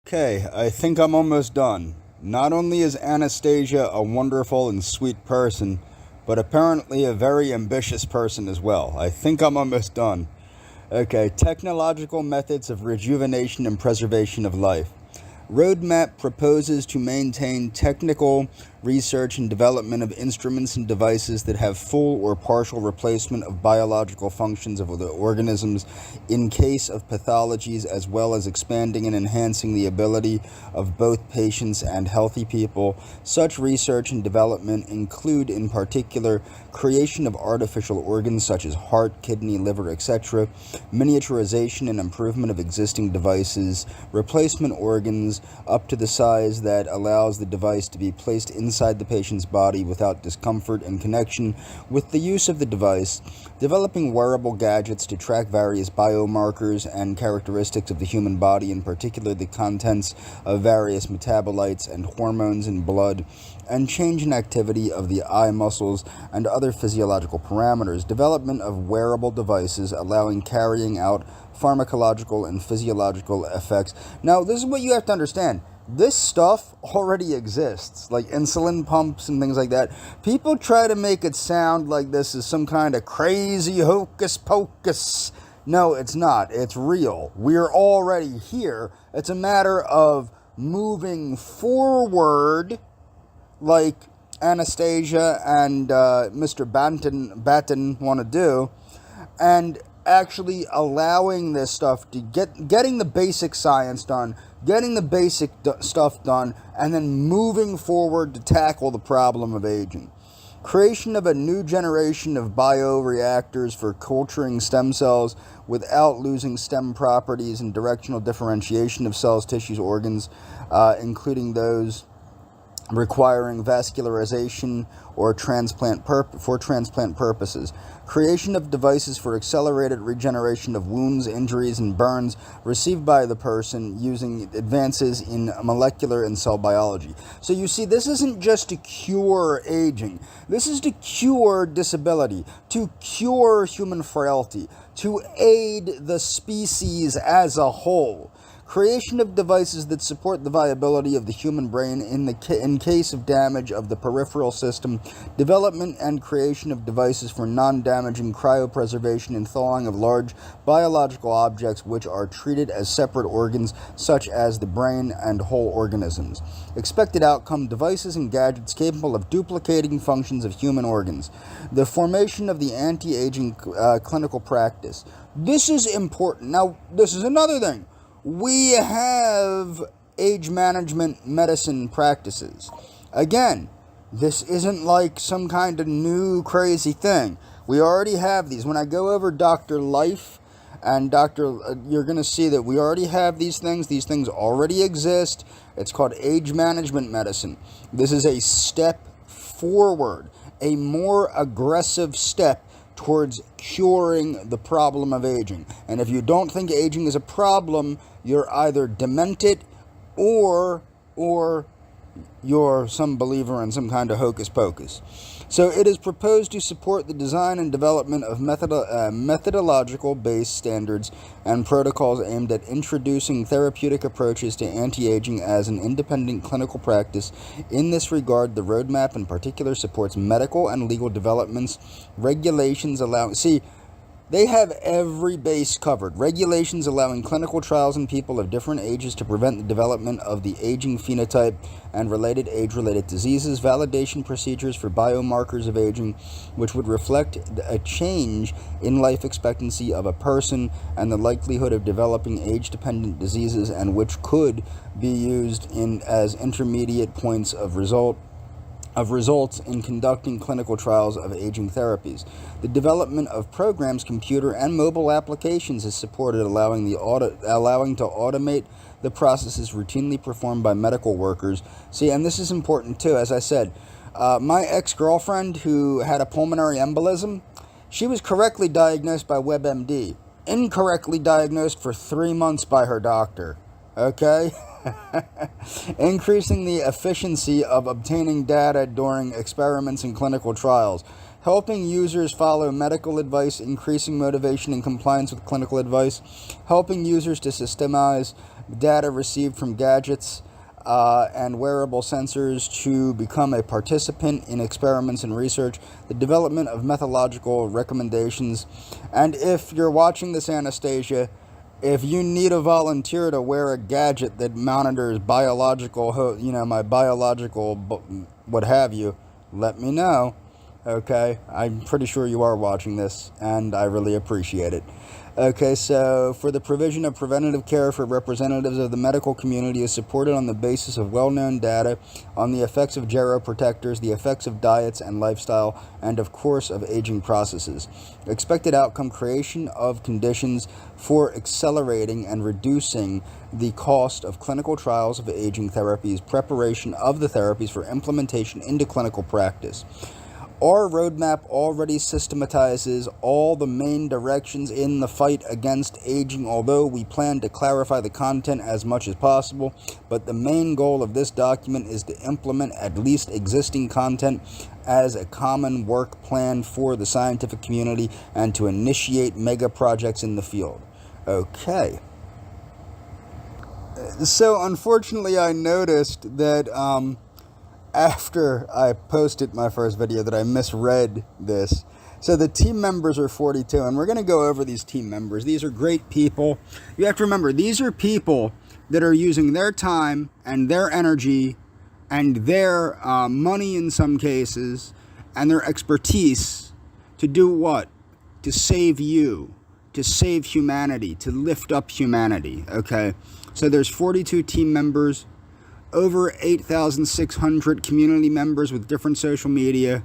Okay, I think I'm almost done. Not only is Anastasia a wonderful and sweet person, but apparently a very ambitious person as well. I think I'm almost done. Okay, technological methods of rejuvenation and preservation of life. Roadmap proposes to maintain technical research and development of instruments and devices that have full or partial replacement of biological functions of the organisms in case of pathologies, as well as expanding and enhancing the ability of both patients and healthy people. Such research and development include, in particular, creation of artificial organs such as heart, kidney, liver, etc., miniaturization and improvement of existing devices, replacement organs up to the size that allows the device to be placed inside the patient's body without discomfort, in connection with the use of the device, developing wearable gadgets to track various biomarkers and characteristics of the human body, in particular the contents of various metabolites and hormones in blood, and change in activity of the eye muscles and other physiological parameters, development of wearable devices allowing carrying out pharmacological and physiological effects. Now, this is what you have to understand. This stuff already exists, like insulin pumps and things like that. People try to make it sound like this is some kind of crazy hocus pocus. No, it's not. It's real. We're already here. It's a matter of moving forward, like Anastasia and Mr. Batten want to do, and actually allowing this stuff to getting the basic science done, getting the basic stuff done, and then moving forward to tackle the problem of aging. Creation of a new generation of bioreactors for culturing stem cells without losing stem properties, and directional differentiation of cells, tissues, organs, including those requiring vascularization or for transplant purposes. Creation of devices for accelerated regeneration of wounds, injuries, and burns received by the person using advances in molecular and cell biology. So you see, this isn't just to cure aging. This is to cure disability, to cure human frailty, to aid the species as a whole. Creation of devices that support the viability of the human brain in case of damage of the peripheral system. Development and creation of devices for non-damaging cryopreservation and thawing of large biological objects which are treated as separate organs, such as the brain and whole organisms. Expected outcome: devices and gadgets capable of duplicating functions of human organs. The formation of the anti-aging clinical practice. This is important. Now, this is another thing. We have age management medicine practices. Again, this isn't like some kind of new crazy thing. We already have these. When I go over Dr. Life and you're going to see that we already have these things. These things already exist. It's called age management medicine. This is a step forward, a more aggressive step towards curing the problem of aging. And if you don't think aging is a problem, you're either demented or you're some believer in some kind of hocus pocus. So it is proposed to support the design and development of methodological-based standards and protocols aimed at introducing therapeutic approaches to anti-aging as an independent clinical practice. In this regard, the roadmap in particular supports medical and legal developments, regulations allowing... See, they have every base covered. Regulations allowing clinical trials in people of different ages to prevent the development of the aging phenotype and related age-related diseases. Validation procedures for biomarkers of aging, which would reflect a change in life expectancy of a person and the likelihood of developing age-dependent diseases, and which could be used as intermediate points of results in conducting clinical trials of aging therapies. The development of programs, computer and mobile applications is supported, allowing to automate the processes routinely performed by medical workers. See, and this is important too, as I said. My ex-girlfriend who had a pulmonary embolism, she was correctly diagnosed by WebMD, incorrectly diagnosed for 3 months by her doctor. Okay? Increasing the efficiency of obtaining data during experiments and clinical trials. Helping users follow medical advice, increasing motivation and compliance with clinical advice. Helping users to systemize data received from gadgets and wearable sensors to become a participant in experiments and research, the development of methodological recommendations. And if you're watching this, Anastasia, if you need a volunteer to wear a gadget that monitors biological, my biological, what have you, let me know. Okay, I'm pretty sure you are watching this, and I really appreciate it. Okay, so for the provision of preventative care for representatives of the medical community is supported on the basis of well-known data on the effects of geroprotectors, the effects of diets and lifestyle, and of course of aging processes. Expected outcome: creation of conditions for accelerating and reducing the cost of clinical trials of aging therapies, preparation of the therapies for implementation into clinical practice. Our roadmap already systematizes all the main directions in the fight against aging, although we plan to clarify the content as much as possible. But the main goal of this document is to implement at least existing content as a common work plan for the scientific community and to initiate mega projects in the field. Okay. So unfortunately, I noticed that after I posted my first video that I misread this. So the team members are 42, and we're going to go over these team members. These are great people. You have to remember, these are people that are using their time and their energy and their money in some cases and their expertise to do what? To save you, to save humanity, to lift up humanity, okay? So there's 42 team members, over 8,600 community members with different social media,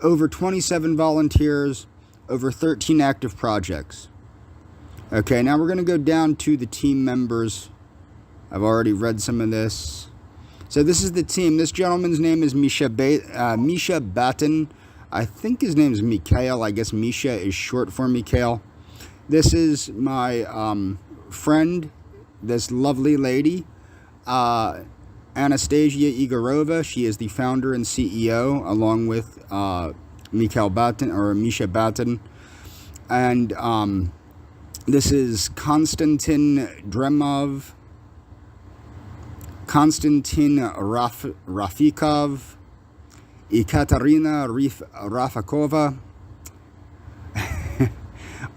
over 27 volunteers, over 13 active projects. Okay, now we're going to go down to the team members. I've already read some of this. So this is the team. This gentleman's name is Misha Batten. I think his name is Mikhail. I guess Misha is short for Mikhail. This is my friend, this lovely lady, Anastasia Igorova. She is the founder and CEO, along with Mikhail Batten, or Misha Batten. And this is Konstantin Dremov, Konstantin Rafikov, Ekaterina Rafakova,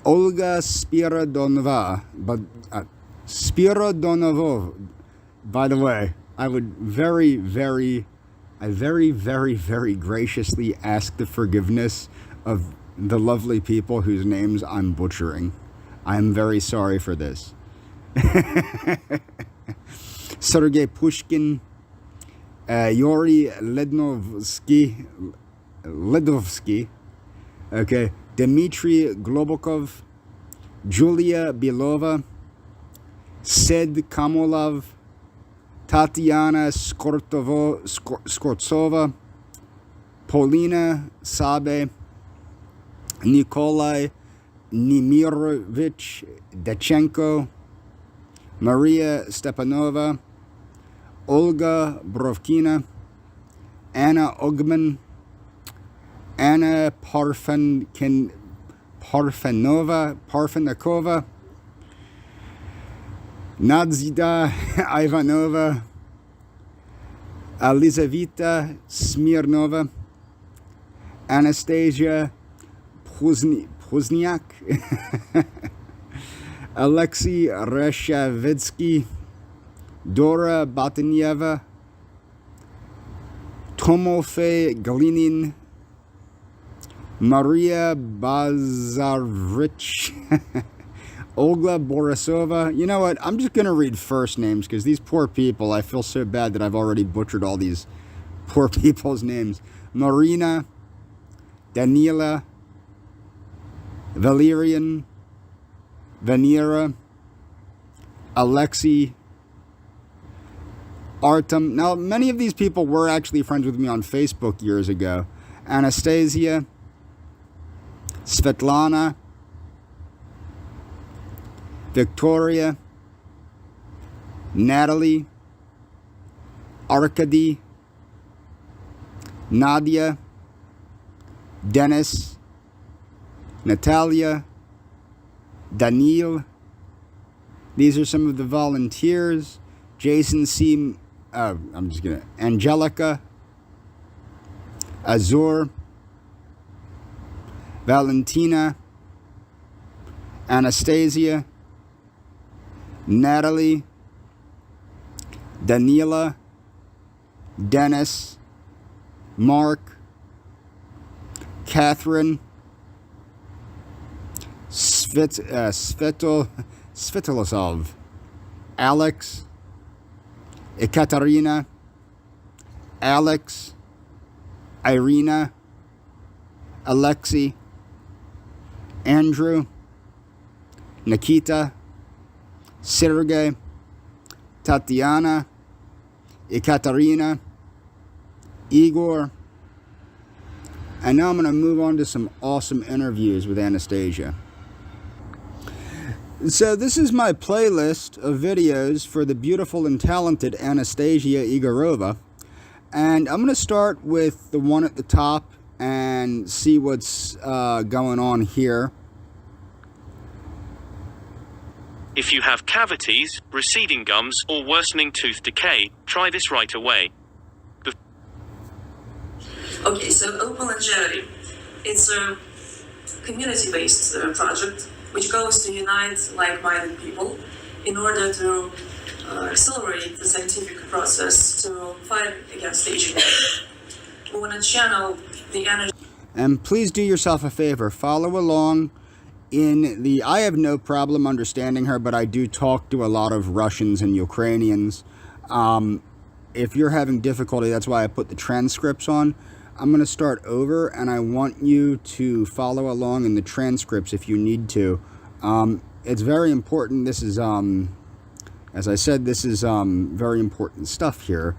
Olga Spiridonova. By the way, I would very graciously ask the forgiveness of the lovely people whose names I'm butchering. I am very sorry for this. Sergei Pushkin, Yuri Ledovsky, okay, Dmitry Globokov, Julia Belova, Sed Kamolov, Tatiana Skortsova, Polina Sabe, Nikolai Nemirovich Dachenko, Maria Stepanova, Olga Brovkina, Anna Ogman, Anna Parfenakova, Nadzida Ivanova, Elizaveta Smirnova, Anastasia Pozniak, Alexei Reshavitsky, Dora Batanyeva, Tomofey Galinin, Maria Bazarvich, Olga Borisova. You know what? I'm just going to read first names because these poor people, I feel so bad that I've already butchered all these poor people's names. Marina, Daniela, Valerian, Vanira, Alexei, Artem. Now, many of these people were actually friends with me on Facebook years ago. Anastasia, Svetlana, Victoria, Natalie, Arkady, Nadia, Dennis, Natalia, Daniil, These are some of the volunteers. Jason C. Angelica, Azur, Valentina, Anastasia, Natalie, Daniela, Dennis, Mark, Catherine, Svetolasov, Alex, Ekaterina, Alex, Irina, Alexei, Andrew, Nikita, Sergey, Tatiana, Ekaterina, Igor. And now I'm going to move on to some awesome interviews with Anastasia. So this is my playlist of videos for the beautiful and talented Anastasia Igorova. And I'm going to start with the one at the top and see what's going on here. If you have cavities, receding gums, or worsening tooth decay, try this right away. Okay, so Openlongevity, it's a community-based project which goes to unite like-minded people in order to accelerate the scientific process to fight against aging. We want to channel the energy. And please do yourself a favor, follow along in the... I have no problem understanding her, but I do talk to a lot of Russians and Ukrainians. If you're having difficulty, that's why I put the transcripts on. I'm going to start over, and I want you to follow along in the transcripts if you need to. It's very important. This is, as I said, this is very important stuff here,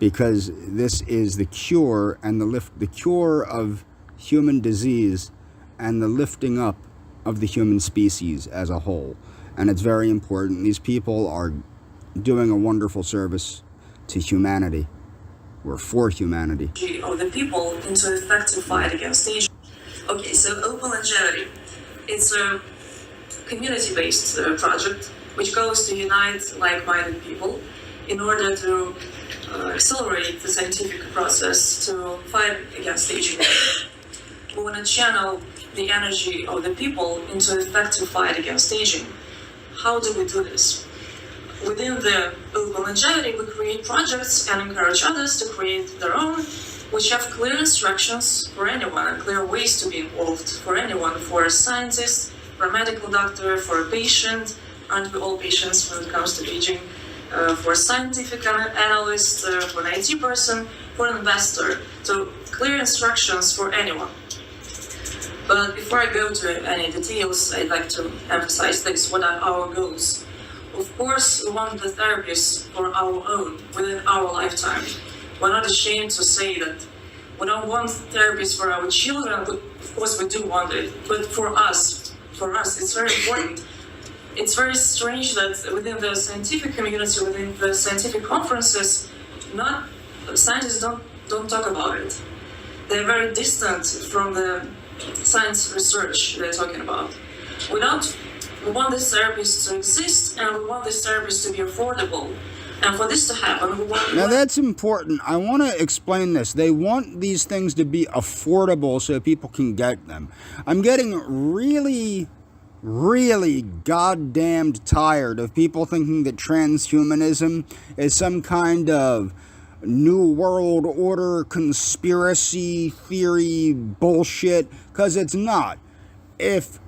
because this is the cure and the cure of human disease and the lifting up of the human species as a whole. And it's very important. These people are doing a wonderful service to humanity. We're for humanity. Of the people into effective fight against aging. Okay, so Openlongevity, it's a community-based project which goes to unite like-minded people in order to accelerate the scientific process to fight against aging. We want to channel the energy of the people into effective fight against aging. How do we do this? Within the Openlongevity, we create projects and encourage others to create their own, which have clear instructions for anyone and clear ways to be involved for anyone, for a scientist, for a medical doctor, for a patient, aren't we all patients when it comes to aging, for a scientific analyst, for an IT person, for an investor. So clear instructions for anyone. But before I go to any details, I'd like to emphasize this. What are our goals? Of course, we want the therapies for our own, within our lifetime. We're not ashamed to say that we don't want therapies for our children, but of course we do want it. But for us, it's very important. It's very strange that within the scientific community, within the scientific conferences, scientists don't talk about it. They're very distant from the science research they're talking about. We want these therapies to exist, and we want these therapies to be affordable. And for this to happen, we want... Now that's important. I want to explain this. They want these things to be affordable so people can get them. I'm getting really goddamned tired of people thinking that transhumanism is some kind of New World Order conspiracy theory bullshit, because it's not. If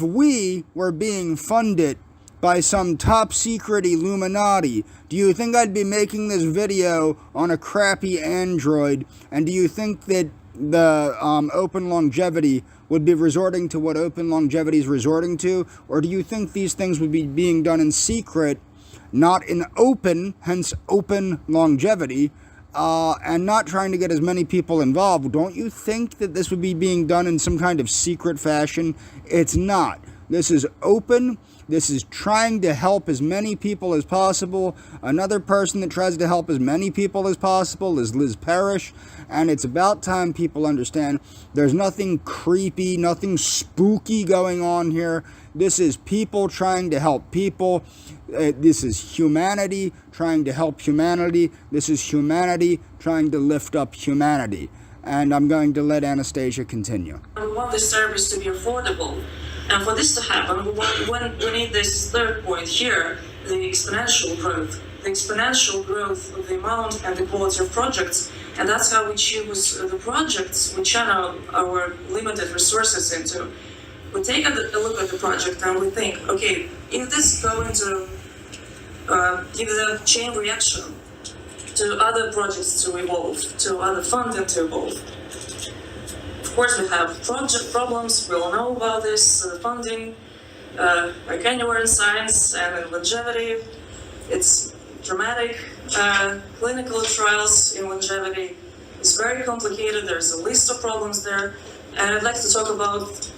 we were being funded by some top secret Illuminati, do you think I'd be making this video on a crappy Android? And do you think that the Openlongevity would be resorting to what Openlongevity is resorting to? Or do you think these things would be being done in secret, not in open, hence Openlongevity, and not trying to get as many people involved? Don't you think that this would be being done in some kind of secret fashion? It's not. This is open. This is trying to help as many people as possible. Another person that tries to help as many people as possible is Liz Parrish. And it's about time people understand there's nothing creepy, nothing spooky going on here. This is people trying to help people. This is humanity trying to help humanity. This is humanity trying to lift up humanity. And I'm going to let Anastasia continue. We want this service to be affordable. And for this to happen, we need this third point here, the exponential growth. The exponential growth of the amount and the quality of projects. And that's how we choose the projects we channel our limited resources into. We take a look at the project and we think, okay, if this is going to give the chain reaction to other projects to evolve, to other funding to evolve. Of course, we have project problems, we all know about this, funding, like anywhere in science and in longevity. It's dramatic. Clinical trials in longevity is very complicated, there's a list of problems there, and I'd like to talk about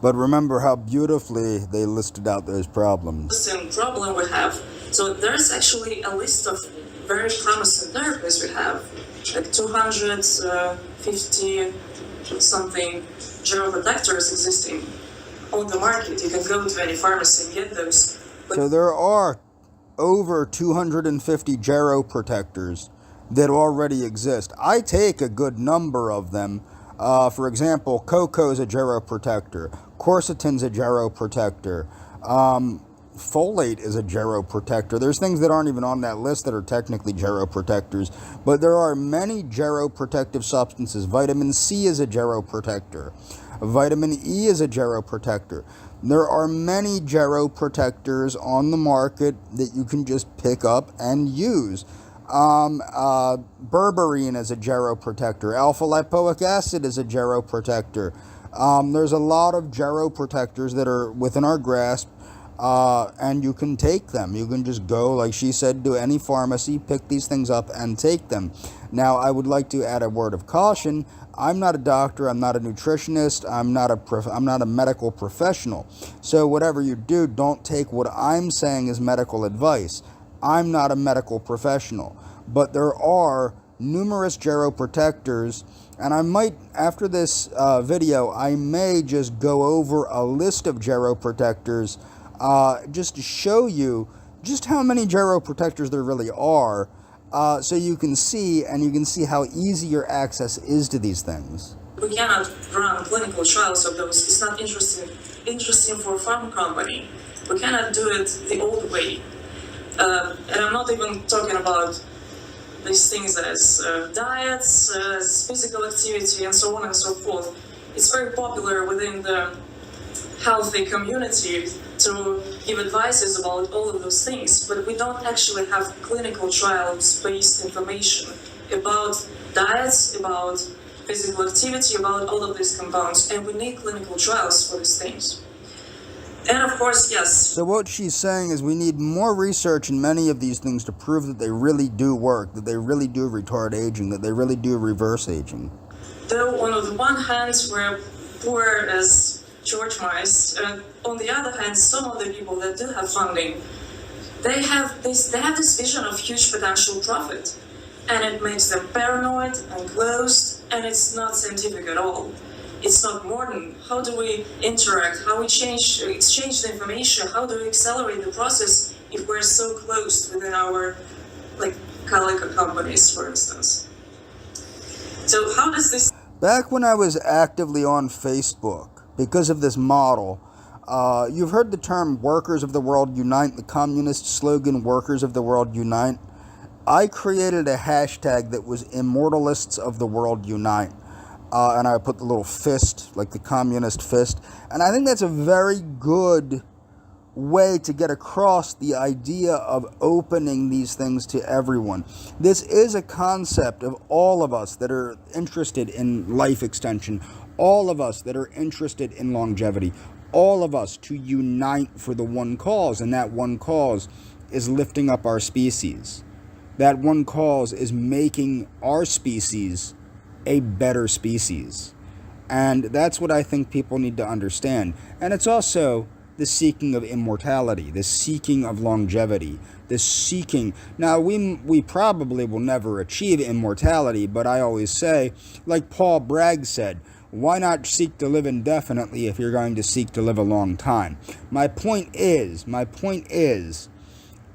But remember how beautifully they listed out those problems. Interesting problem we have. So there's actually a list of very promising therapies we have, like 250 something geroprotectors existing on the market. You can go to any pharmacy and get those. So there are over 250 geroprotectors that already exist. I take a good number of them. For example, cocoa is a geroprotector. Quercetin's a geroprotector. Folate is a geroprotector. There's things that aren't even on that list that are technically geroprotectors, but there are many geroprotective substances. Vitamin C is a geroprotector. Vitamin E is a geroprotector. There are many geroprotectors on the market that you can just pick up and use. Berberine is a geroprotector. Alpha-lipoic acid is a geroprotector. There's a lot of geroprotectors that are within our grasp, and you can take them. You can just go, like she said, to any pharmacy, pick these things up, and take them. Now, I would like to add a word of caution. I'm not a doctor. I'm not a nutritionist. I'm not a medical professional. So whatever you do, don't take what I'm saying as medical advice. I'm not a medical professional, but there are numerous geroprotectors, and I might, after this video, I may just go over a list of geroprotectors just to show you just how many geroprotectors there really are, so you can see how easy your access is to these things. We cannot run clinical trials of those. It's not interesting for a pharma company. We cannot do it the old way. And I'm not even talking about these things as diets, as physical activity, and so on and so forth. It's very popular within the healthy community to give advices about all of those things, but we don't actually have clinical trials-based information about diets, about physical activity, about all of these compounds, and we need clinical trials for these things. And of course, yes. So what she's saying is we need more research in many of these things to prove that they really do work, that they really do retard aging, that they really do reverse aging. Though on the one hand, we're poor as George mice, and on the other hand, some of the people that do have funding, they have this vision of huge potential profit, and it makes them paranoid and closed, and it's not scientific at all. It's not modern. How do we interact? How we exchange the information? How do we accelerate the process if we're so closed within our, like, Calico companies, for instance? So how does this... Back when I was actively on Facebook, because of this model, you've heard the term Workers of the World Unite, the communist slogan Workers of the World Unite. I created a hashtag that was Immortalists of the World Unite. And I put the little fist, like the communist fist. And I think that's a very good way to get across the idea of opening these things to everyone. This is a concept of all of us that are interested in life extension, all of us that are interested in longevity, all of us to unite for the one cause, and that one cause is lifting up our species. That one cause is making our species a better species. And that's what I think people need to understand. And it's also the seeking of immortality, the seeking of longevity, the seeking. Now, we probably will never achieve immortality, but I always say, like Paul Bragg said, why not seek to live indefinitely if you're going to seek to live a long time? My point is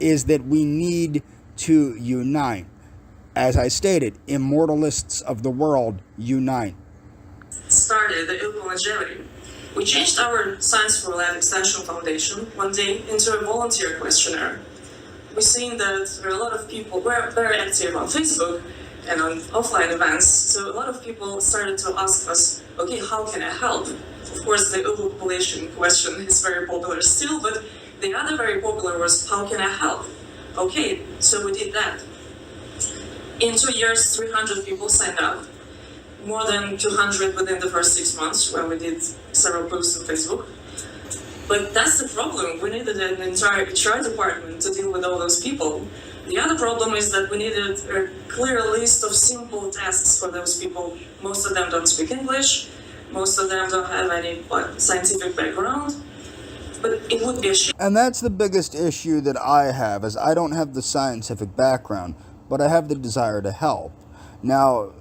that we need to unite. As I stated, immortalists of the world, unite. Started the Openlongevity. We changed our Science for Life Extension Foundation one day into a volunteer questionnaire. We've seen that there are a lot of people who are very active on Facebook and on offline events, so a lot of people started to ask us, okay, how can I help? Of course, the overpopulation question is very popular still, but the other very popular was, how can I help? Okay, so we did that. In 2 years, 300 people signed up. More than 200 within the first 6 months when we did several posts on Facebook. But that's the problem. We needed an entire HR department to deal with all those people. The other problem is that we needed a clear list of simple tasks for those people. Most of them don't speak English. Most of them don't have any scientific background. But it would be a shame. And that's the biggest issue that I have, is I don't have the scientific background, but I have the desire to help. Now,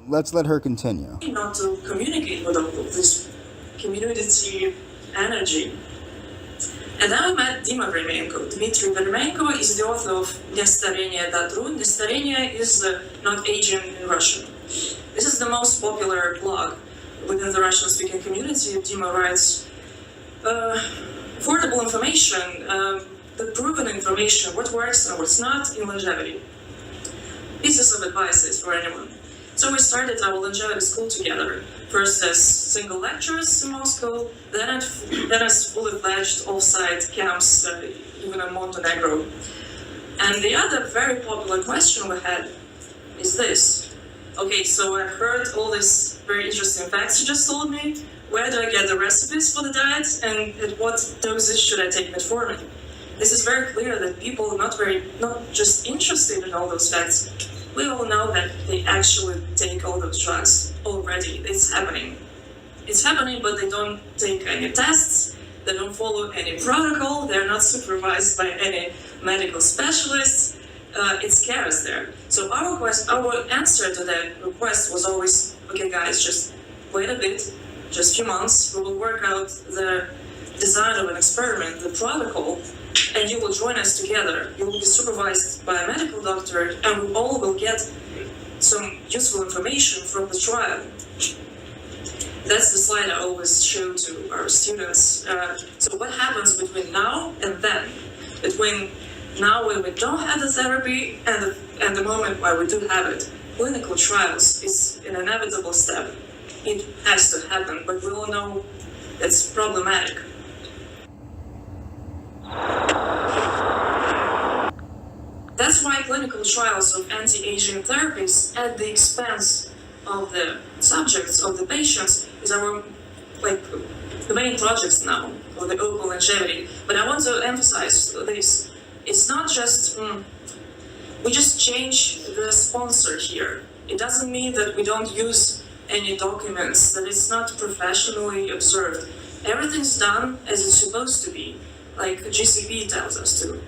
let's let her continue. Not to communicate with all of this community energy. And then we met Dima Vremenko. Dmitry Vremenko is the author of Nestarenie.ru. Nestarenie is not aging in Russian. This is the most popular blog within the Russian-speaking community. Dima writes affordable information, the proven information, what works and what's not in longevity. Pieces of advice for anyone. So we started our longevity school together, first as single lectures in Moscow, then as fully fledged off-site camps, even in Montenegro. And the other very popular question we had is this. Okay, so I've heard all these very interesting facts you just told me. Where do I get the recipes for the diet, and at what dosage should I take metformin? This is very clear that people are not just interested in all those facts. We all know that they actually take all those drugs already. It's happening. It's happening, but they don't take any tests. They don't follow any protocol. They're not supervised by any medical specialists. It's chaos there. So our answer to that request was always, okay, guys, just wait a bit, just a few months. We will work out the design of an experiment, the protocol, and you will join us together. You will be supervised by a medical doctor, and we all will get some useful information from the trial. That's the slide I always show to our students. So what happens between now and then? Between now when we don't have the therapy and the moment where we do have it. Clinical trials is an inevitable step. It has to happen, but we all know it's problematic. That's why clinical trials of anti-aging therapies at the expense of the subjects, of the patients, is our, the main projects now of the Openlongevity. But I want to emphasize this. It's not just, we just change the sponsor here. It doesn't mean that we don't use any documents, that it's not professionally observed. Everything's done as it's supposed to be, like GCP tells us to.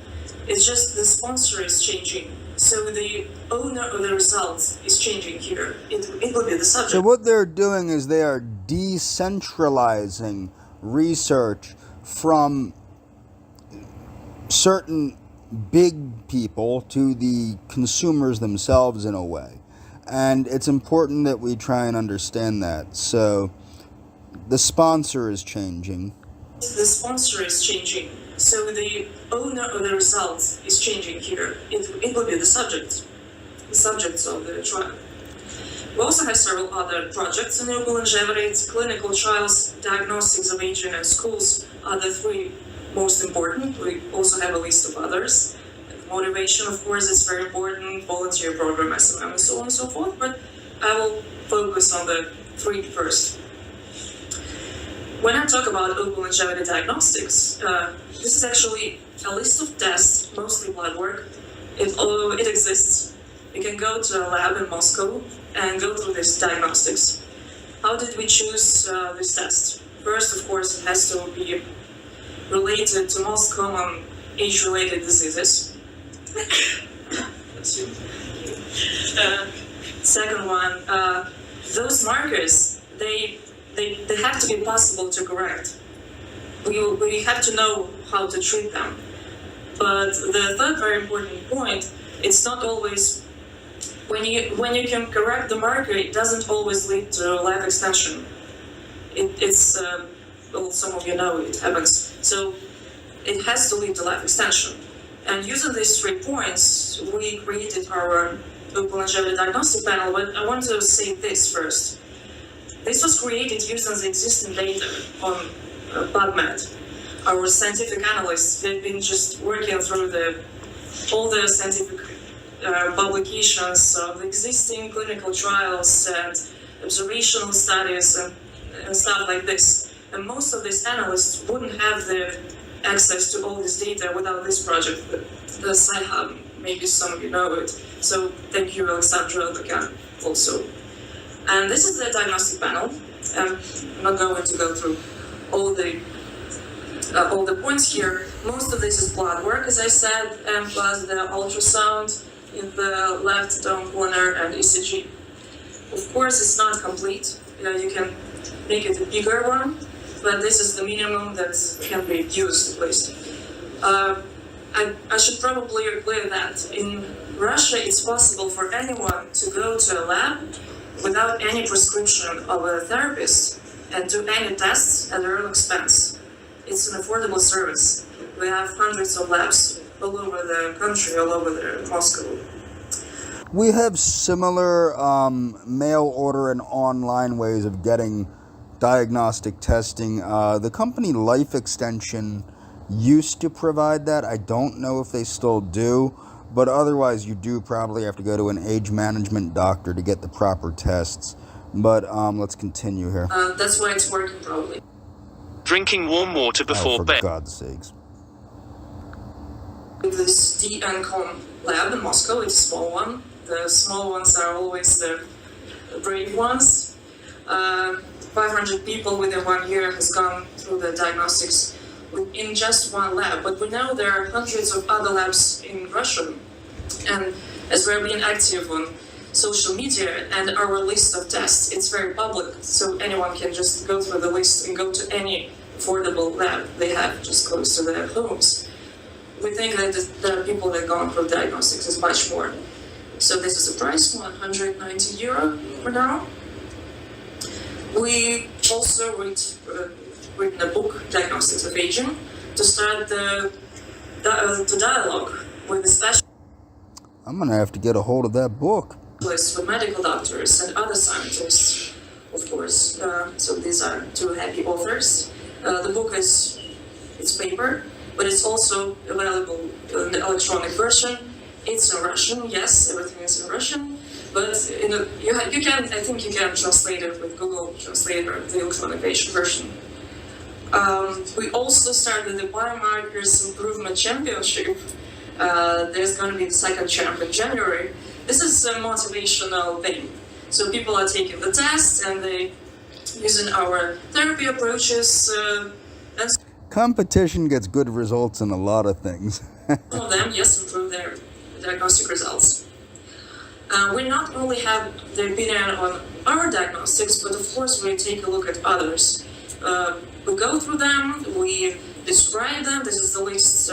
It's just the sponsor is changing. So the owner of the results is changing here. It will be the subject. So what they're doing is they are decentralizing research from certain big people to the consumers themselves in a way. And it's important that we try and understand that. So the sponsor is changing. The sponsor is changing. So the owner of the results is changing here. It will be the subjects of the trial. We also have several other projects in Openlongevity. It's clinical trials, diagnostics of aging, and schools are the three most important. We also have a list of others. Motivation, of course, is very important, volunteer program, SMM, and so on and so forth, but I will focus on the three first. When I talk about Openlongevity diagnostics, this is actually a list of tests, mostly blood work. It exists. You can go to a lab in Moscow and go through these diagnostics. How did we choose this test? First, of course, it has to be related to most common age-related diseases. Second one, those markers, they have to be possible to correct. We have to know how to treat them. But the third very important point, it's not always, when you can correct the marker, it doesn't always lead to life extension. It's well, some of you know it happens. So it has to lead to life extension. And using these 3 points, we created our Openlongevity diagnostic panel, but I want to say this first. This was created using the existing data on PubMed. Our scientific analysts, they've been just working through all the scientific publications of existing clinical trials and observational studies and stuff like this. And most of these analysts wouldn't have the access to all this data without this project, the SciHub. Maybe some of you know it. So thank you, Alexandra Lucan, also. And this is the diagnostic panel. I'm not going to go through all the points here. Most of this is blood work, as I said, and plus the ultrasound in the left down corner and ECG. Of course, it's not complete. You can make it a bigger one, but this is the minimum that can be used, at least. I should probably clear that in Russia, it's possible for anyone to go to a lab without any prescription of a therapist and do any tests at their own expense. It's an affordable service. We have hundreds of labs all over the country, all over Moscow. We have similar mail order and online ways of getting diagnostic testing. The company Life Extension used to provide that. I don't know if they still do, but otherwise you do probably have to go to an age management doctor to get the proper tests. But let's continue here. That's why it's working probably. Drinking warm water before for bed. God's sakes. This DNCOM lab in Moscow, it's a small one. The small ones are always the brave ones. 500 people within 1 year has gone through the diagnostics in just one lab. But we know there are hundreds of other labs in Russia. And as we're being active on social media and our list of tests, it's very public. So anyone can just go through the list and go to any affordable lab they have just close to their homes. We think that the people that go for diagnostics is much more. So this is the price, 190 euro for now. We also written a book, Diagnostics of Aging, to start the dialogue with the specialists. I'm going to have to get a hold of that book. With medical doctors and other scientists, of course. So these are 2 happy authors. The book it's paper, but it's also available in the electronic version. It's in Russian, yes, everything is in Russian, but you can, I think you can translate it with Google Translator, the electronic version. We also started the Biomarkers Improvement Championship. There's going to be the second champ in January. This is a motivational thing. So people are taking the test and they using our therapy approaches. And Competition gets good results in a lot of things. some of them, yes, improve their diagnostic results. We not only have their opinion on our diagnostics, but of course we take a look at others. We go through them, we describe them. This is the list,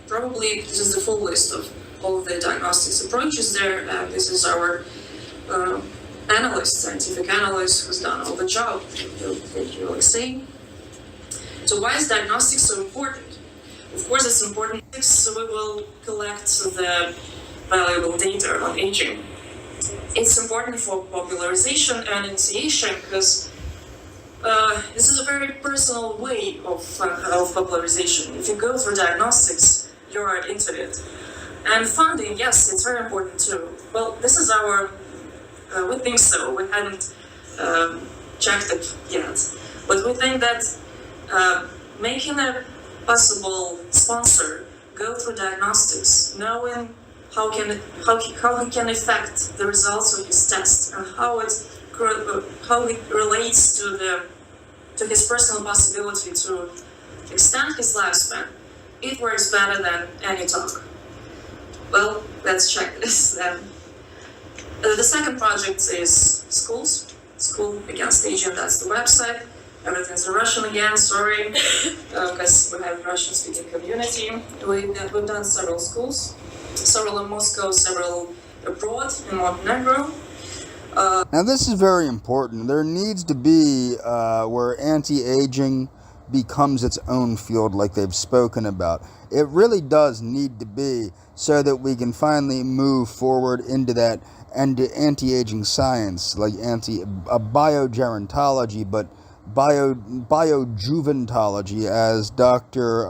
probably this is the full list of all the diagnostics approaches there. This is our scientific analyst who's done all the job. Thank you, Alexei. So why is diagnostics so important? Of course it's important, so we will collect the valuable data on aging. It's important for popularization and initiation because this is a very personal way of health popularization. If you go through diagnostics, you're into it. And funding, yes, it's very important too. Well, this is our, we think so. We hadn't checked it yet. But we think that making a possible sponsor go through diagnostics, knowing how he can affect the results of his test and how it how he relates to his personal possibility to extend his lifespan, it works better than any talk. Well, let's check this then. The second project is schools. School Against Aging, that's the website. Everything's in Russian again, sorry, because we have a Russian-speaking community. We've done several schools, several in Moscow, several abroad in Montenegro. Now this is very important. There needs to be where anti-aging becomes its own field like they've spoken about. It really does need to be, so that we can finally move forward into that anti-aging science, like biogerontology, but biojuventology, as Dr.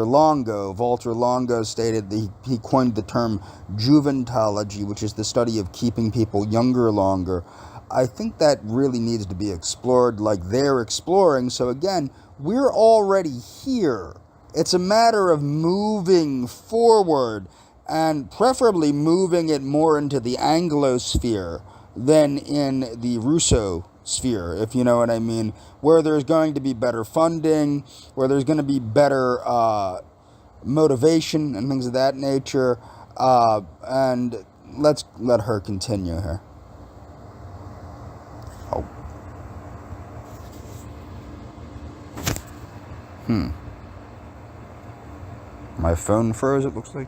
Longo, Walter Longo, stated. He coined the term juventology, which is the study of keeping people younger longer. I think that really needs to be explored like they're exploring. So again, we're already here. It's a matter of moving forward, and preferably moving it more into the Anglosphere than in the Russo sphere, if you know what I mean, where there's going to be better funding, where there's going to be better motivation and things of that nature. And let's let her continue here. Oh. My phone froze, it looks like.